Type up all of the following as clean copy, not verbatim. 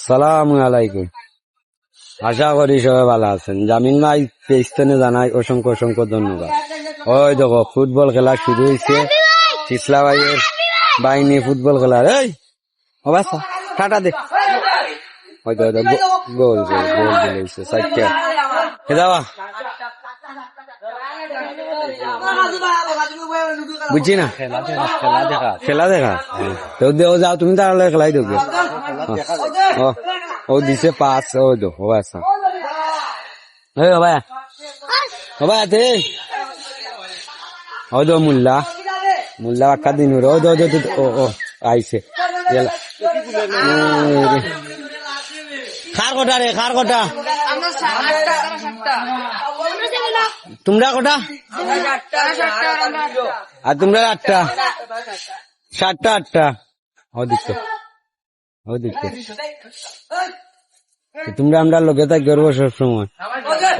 সালামু আলাইকুম। আশা করি সবাই ভালো আছেন। জামিল ভাই পেস্টনে জানাই অসংখ্য অসংখ্য ধন্যবাদ। ওই দেখো ফুটবল খেলা শুরু হয়েছে, চিসলা ভাইয়ের বাহিনী ফুটবল খেলার। এই বাচ্চা টাটা দে, হয়তো গোল গোল গোল দিয়েছে সাইডটা যাওয়া বুঝছি না, খেলা দেখা তো দেও যাও তুমি তাহলে খেলাই দেখবে। ও দিছে পাঁচ, ও দেখো আচ্ছা তে ও দো মুল্লা মুল্লা একটা দিন ও দো ও আইছে খার কটা রে, খার কটা তোমরা কটা আর তোমরা 8টা 7টা 8টা ও দিচ্ছ ও দিচ্ছ তোমরা আমরা লোকে তাই গর্ব সবসময়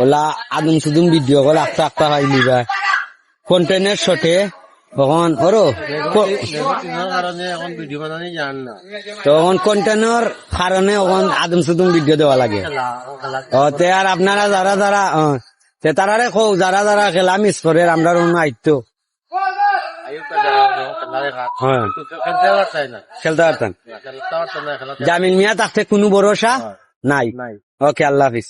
ওলা আদম সুদুম ভিডিও কল আস্তা আস্তা পাইলি বা কন্টেন্টের শটে তখন ওরো তখন কন্টেন্টের কারণে তখন আদম সুদুম ভিডিও দেওয়া লাগে। তে আর আপনারা যারা যারা তারারে কো যারা যারা খেলা মিস করে আমরা আইতো খেলতে পারতেন। জামিল মিয়া থাকতে কোনো ভরসা নাই। ওকে, আল্লাহ হাফিজ।